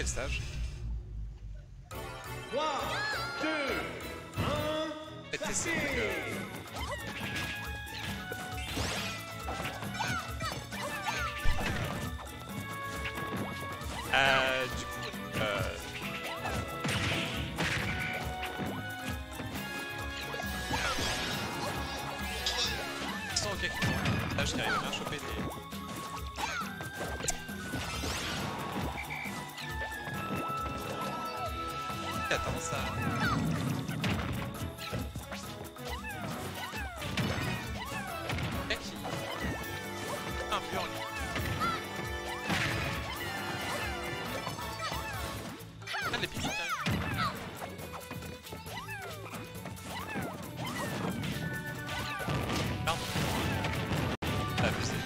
stages. 3, 2, 1, Faites tes du coup, ok. Là, je arrive à bien choper des... Attends, ça... Mec, il... Un peu en ligne. Ah, les pipites, hein. Pardon. Abusé.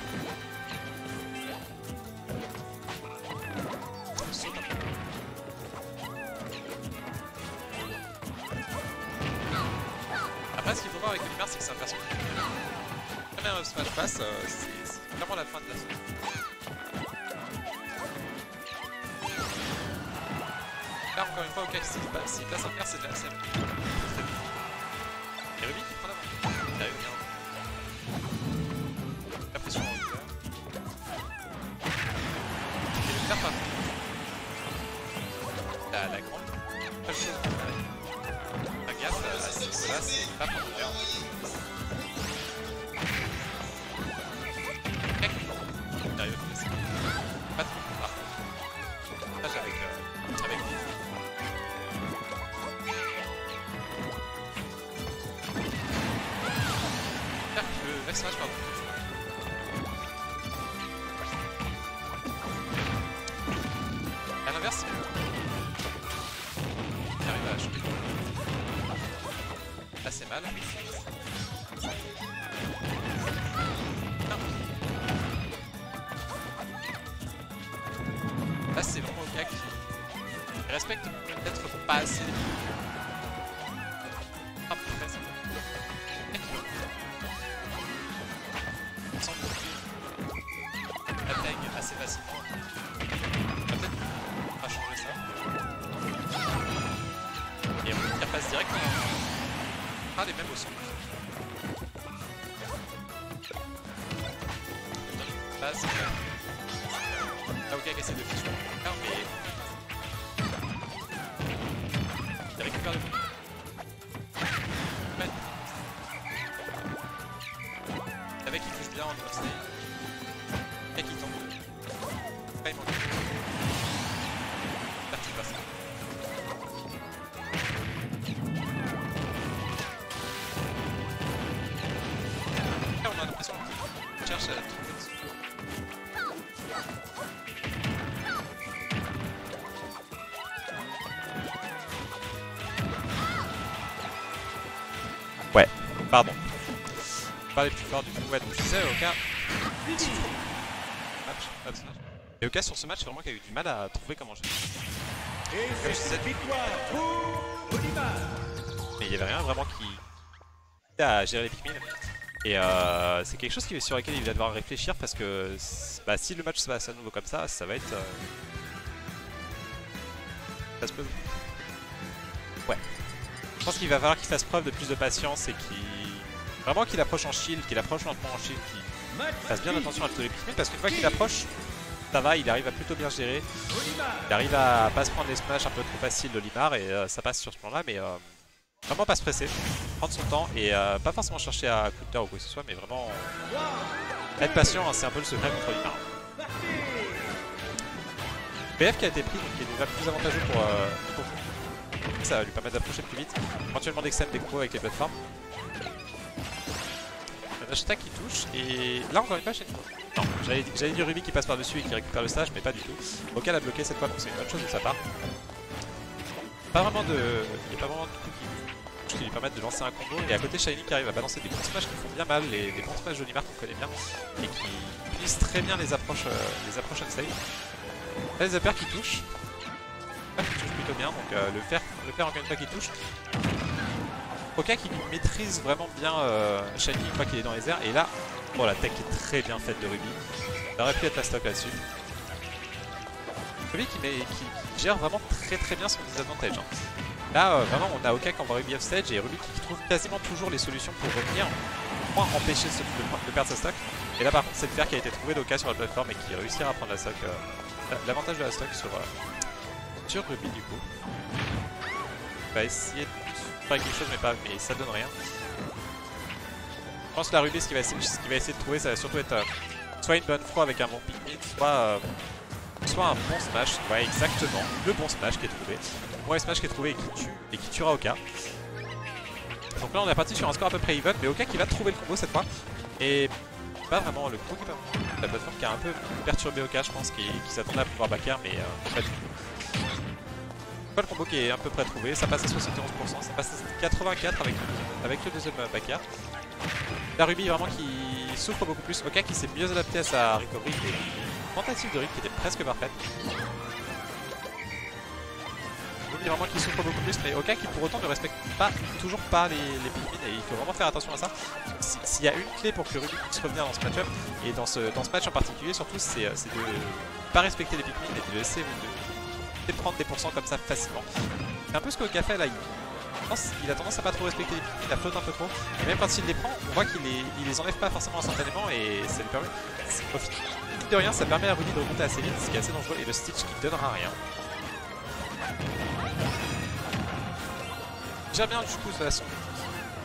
Saute un peu. Après, ce qu'il faut voir avec Olimar, c'est que c'est un perso. Quand même un Smash Pass, c'est vraiment la fin de la saison. Là, encore une fois, ok, s'il place un fer, c'est de la SM. Et Ruby qui prend l'avant. Il arrive bien. La pression en hauteur. Et le fer par contre. La grande. Pas le chose. La gaffe, à ce niveau-là, c'est pas pour le faire. Il arrive à passer. Pas trop par contre. Là, j'ai avec lui. Le Vex Smash, pardon. À l'inverse, il arrive à choper. Là, c'est mal. Non. Là, c'est vraiment Oka qui respecte peut-être pas assez. Hop, presque. La tag assez facilement. On va peut-être changer ça. Et on qui repasse direct. Ah, les mêmes au centre. Passe. Ah, ok, essaie de ficher. Ah, mais. Il récupère le coup. Avec il touche bien en off-stage. Et qui tombe. Pas il manque. Parti pas ça. Là on a l'impression qu'on cherche à trouver dessus. Ouais, pardon. Pas les plus forts du coup. Ouais, donc je disais Oka. Et Oka sur ce match, c'est vraiment qu'il a eu du mal à trouver comment jouer. Et c'est cette victoire pour Olimar. Mais il y avait rien vraiment qui à gérer les Pikmin. Et c'est quelque chose sur lequel il va devoir réfléchir parce que bah, si le match se passe à nouveau comme ça va être... Ça se peut... Ouais. Je pense qu'il va falloir qu'il fasse preuve de plus de patience et vraiment qu'il approche en shield, qu'il approche lentement en shield, qu'il fasse bien attention à tous les Pikmin parce qu'une fois qu'il approche, ça va, il arrive à plutôt bien gérer. Il arrive à pas se prendre les smash un peu trop faciles d'Olimar et ça passe sur ce plan-là, mais vraiment pas se presser, prendre son temps et pas forcément chercher à counter ou quoi que ce soit, mais vraiment être patient, hein, c'est un peu le secret contre Olimar. BF qui a été pris, donc qui est déjà plus avantageux pour ça va lui permettre d'approcher plus vite. Éventuellement d'extend des combos avec les plateformes. Vegeta qui touche et là encore une fois non, j'allais dire Ruby qui passe par dessus et qui récupère le stage mais pas du tout. Oka l'a bloqué cette fois donc c'est une bonne chose de sa part. Pas vraiment de... Il n'y a pas vraiment de coups qui lui permettent de lancer un combo et à côté Shiny qui arrive à balancer des bons smash qui font bien mal, des bons smash d'Olimar qu'on connaît bien et qui utilisent très bien les approches on-stage. Là les uppers qui touchent. Qui touche plutôt bien donc le fer encore une fois qui touche. Oka qui maîtrise vraiment bien Shiny une fois qu'il est dans les airs et là, bon la tech est très bien faite de Ruby. Ça aurait pu être la stock là-dessus. Ruby qui gère vraiment très bien son disadvantage. Hein. Là, vraiment, on a Oka qui envoie Ruby off stage et Ruby qui trouve quasiment toujours les solutions pour revenir, au moins empêcher de perdre sa stock. Et là, par contre, c'est le fer qui a été trouvé d'Oka sur la plateforme et qui réussira à prendre la stock, l'avantage de la stock sur Ruby du coup. Il va essayer de faire quelque chose, mais ça donne rien. Je pense que la Ruby, ce qu'il va essayer de trouver, ça va surtout être soit une bonne froid avec un bon pick-mid, soit un bon smash. Ouais, exactement, le bon smash qui est trouvé. Le bon smash qui est trouvé et qui tuera Oka. Donc là, on est parti sur un score à peu près even, mais Oka qui va trouver le combo cette fois. Et pas vraiment le combo, la plateforme qui a un peu perturbé Oka, je pense, qui s'attendait à pouvoir backer, mais pas du tout. Pas le combo qui est à peu près trouvé, ça passe à 71%, ça passe à 84% avec le deuxième backer. La Ruby vraiment qui souffre beaucoup plus. Oka qui s'est mieux adapté à sa recovery et une tentative de rig qui était presque parfaite. Ruby vraiment qui souffre beaucoup plus, mais Oka qui pour autant ne respecte toujours pas les pick-mid et il faut vraiment faire attention à ça. S'il y a une clé pour que Ruby puisse revenir dans ce match-up et dans ce match en particulier surtout, c'est de ne pas respecter les pick-mid et de laisser de prendre des pourcents comme ça facilement. C'est un peu ce que Oka fait là. Il a tendance à pas trop respecter les pick-mid, il flotte un peu trop. Et même quand il les prend, on voit qu'il les enlève pas forcément instantanément et ça lui permet. Au final de rien, ça permet à Ruby de remonter assez vite, ce qui est assez dangereux, et le Stitch qui donnera rien. Gère bien du coup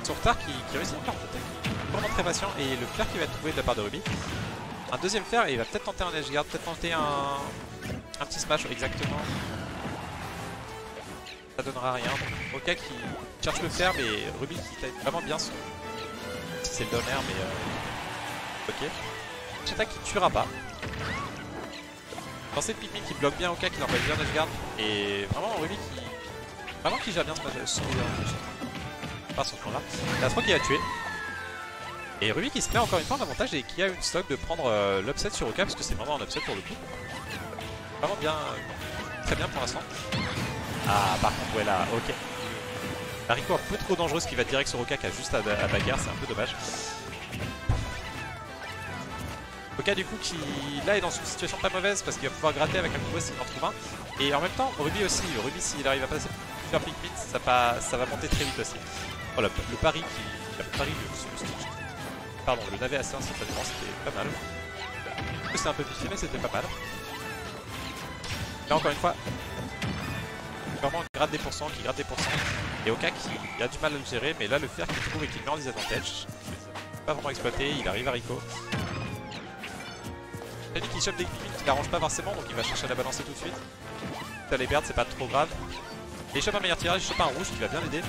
son retard qui réussit à faire remonter. Vraiment très patient, et le flair qui va être trouvé de la part de Ruby. Un deuxième flair et il va peut-être tenter un edge guard, peut-être tenter un petit smash exactement. Ça donnera rien. Donc, Oka qui cherche le faire, mais Ruby qui taille vraiment bien son. Si c'est le down air, mais ok. Chata qui tuera pas. Dans cette pick-mid qui bloque bien Oka, qui l'empêche bien d'edgeguard. Et vraiment Ruby qui gère bien ce pas son tour là. La throw qui a tué. Et Ruby qui se met encore une fois en avantage et qui a une stock de prendre l'upset sur Oka, parce que c'est vraiment un upset pour le coup. Vraiment bien, très bien pour l'instant. Ah, par contre, ouais, là, ok. La Rico un peu trop dangereuse qui va direct sur Oka qui a juste à bagarre, c'est un peu dommage. Oka, du coup, qui là est dans une situation pas mauvaise parce qu'il va pouvoir gratter avec un combo s'il en trouve un. Et en même temps, Ruby aussi. Ruby, s'il arrive à passer plusieurs pick-mid, ça va monter très vite aussi. Voilà, le pari le navet assez instantanément, c'était pas mal. C'est un peu piqué, mais c'était pas mal. Là, encore une fois. Vraiment qui gratte des pourcents, et Oka qui a du mal à le gérer, mais là le fer qu'il trouve et qu'il met en disadvantage, pas vraiment exploité, il arrive à Rico. Shiny qui chope des pick-mid qui l'arrange pas forcément, donc il va chercher à la balancer tout de suite. T'as les perdre, c'est pas trop grave. Et il chope un meilleur tirage, il chope un rouge qui va bien l'aider.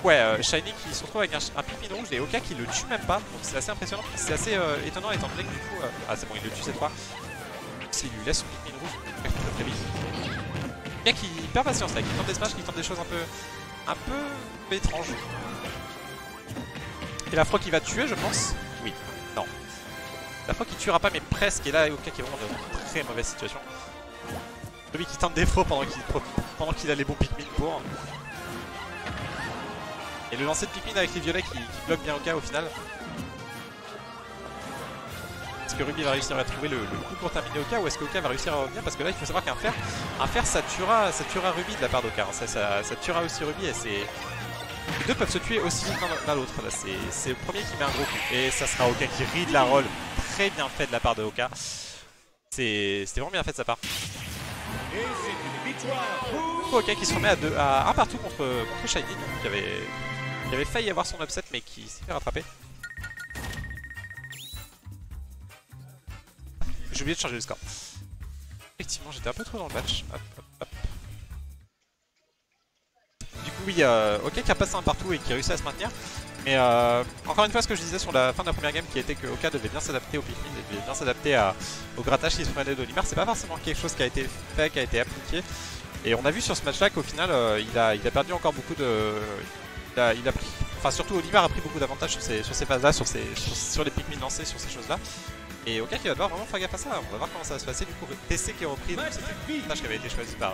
Ouais, Shiny qui se retrouve avec un pick-mid rouge et Oka qui le tue même pas, donc c'est assez impressionnant, c'est assez étonnant étant donné que du coup, ah c'est bon, il le tue cette fois. S'il lui laisse son pick-mid rouge, très vite. Le gars qui perd patience là, qui tente des smash, qui tente des choses un peu étranges. Et la Fro qui va tuer, je pense. Oui, non. La Fro qui tuera pas, mais presque. Et là, Oka qui est vraiment dans une très mauvaise situation. Ruby qui tente des faux pendant qu'il a les bons pick-mid pour. Et le lancer de pick-mid avec les violets qui bloque bien Oka au final. Est-ce que Ruby va réussir à trouver le coup pour terminer Oka, ou est-ce que Oka va réussir à revenir? Parce que là il faut savoir qu'un fer ça tuera Ruby de la part d'Oka, ça tuera aussi Ruby, et les deux peuvent se tuer aussi l'un dans l'autre. C'est le premier qui met un gros coup et ça sera Oka qui rid la roll. Très bien fait de la part de Oka, c'était vraiment bien fait de sa part. Oka qui se remet à 1 partout contre Shiny, qui avait failli avoir son upset mais qui s'est fait rattraper. J'ai oublié de changer le score. Effectivement, j'étais un peu trop dans le match. Hop. Du coup, oui, Oka qui a passé un partout et qui a réussi à se maintenir. Mais encore une fois, ce que je disais sur la fin de la première game, qui était que Oka devait bien s'adapter au pick-mid, devait bien s'adapter au grattage qui se prenait d'Olimar, c'est pas forcément quelque chose qui a été fait, qui a été appliqué. Et on a vu sur ce match-là qu'au final, il a perdu encore beaucoup de... Il a pris... Enfin, surtout Olimar a pris beaucoup d'avantages sur ces phases-là, sur les pick-mid lancés, sur ces choses-là. Et Oka qui va devoir vraiment faire gaffe à ça, on va voir comment ça va se passer. Du coup, TC qui est repris, c'était un stage qui avait été choisi par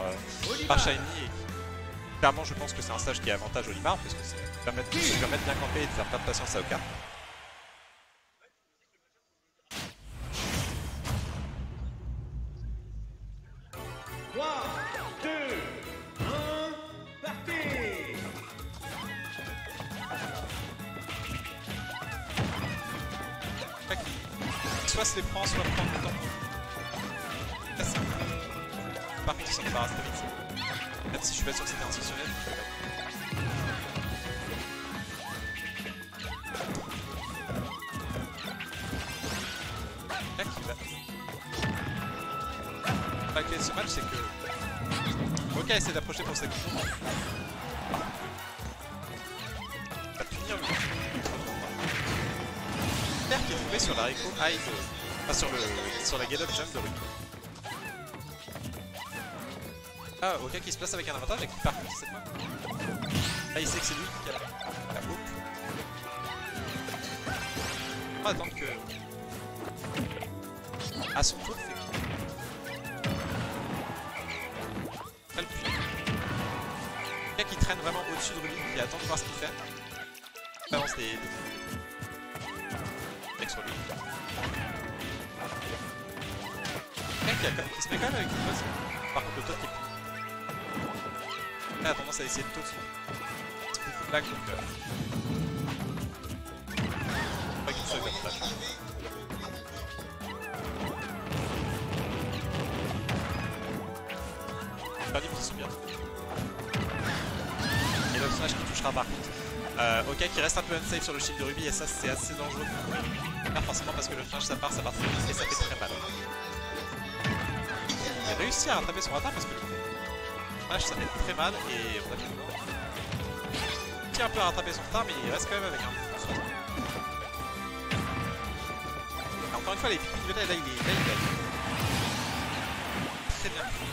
Shiny. Et clairement, je pense que c'est un stage qui a avantage Olimar, parce que ça permet de bien camper et de faire perdre patience à Oka. 3, 2, 1, partez! Soit se les prend, soit prendre le temps. Là, c'est un peu... Par contre, il s'en débarrasse très vite. Même si je suis pas sûr que c'était institutionnel. Là, qui va. La clé de ce match, c'est que Oka essaie d'approcher pour sa coupe. Va punir lui. Père qui est tombé sur la Rico Hide. Enfin, sur la get up jump de Ruby. Ah, Oka qui se place avec un avantage et qui part contre cette main. Là, il sait que c'est lui qui a la hook. On va attendre que. À son tour, fait. Là, le puits. Oka qui traîne vraiment au-dessus de Ruby, qui attend de voir ce qu'il fait. Il balance des mecs sur lui. Oka qui se met quand même avec une pose. Par contre, le top qui est. Là, a tendance à essayer de taux dessus. C'est beaucoup de lag donc. Pas qu'il soit davantage. Pas dit qu'ils sont bien. Et le smash qui touchera par contre. Oka qui reste un peu unsafe sur le shield de Ruby et ça c'est assez dangereux pour lui. Forcément parce que le flash ça part très vite et ça fait très mal. Il a réussi à rattraper son retard parce que le flash ça fait très mal et on a vu le il tient un peu à rattraper son retard mais il reste quand même avec un fou. Encore une fois les pics là il est très bien pris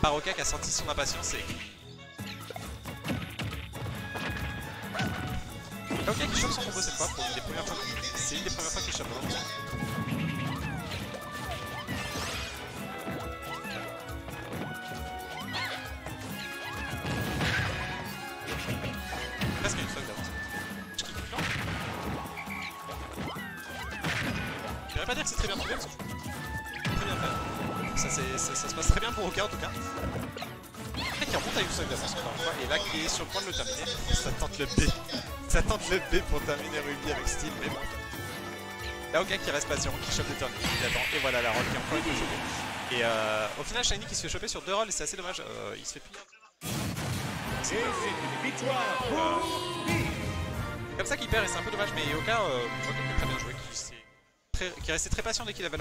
par Oka qui a senti son impatience et Oka qui chope son combo cette fois pour une des premières fois. C'est une des premières fois qu'il chope vraiment. Presque une fois d'avance. Je kiffe le plan. Je vais pas dire que c'est très bien trouvé parce que très bien fait. Ça se passe très bien pour Oka en tout cas. Après qui remonte à une seule d'avance encore une fois et là qui est sur le point de le terminer. Ça tente le B. Ça tente le B pour terminer Ruby avec style mais bon. Là Oka qui reste patient, qui chope le turn, qui attend et voilà la roll qui est encore une fois chopée. Et au final Shiny qui se fait choper sur 2 rolls et c'est assez dommage, il se fait punir. C'est une victoire pour Comme ça qu'il perd et c'est un peu dommage mais Oka qui est très bien joué, qui est resté très patient dès qu'il avait la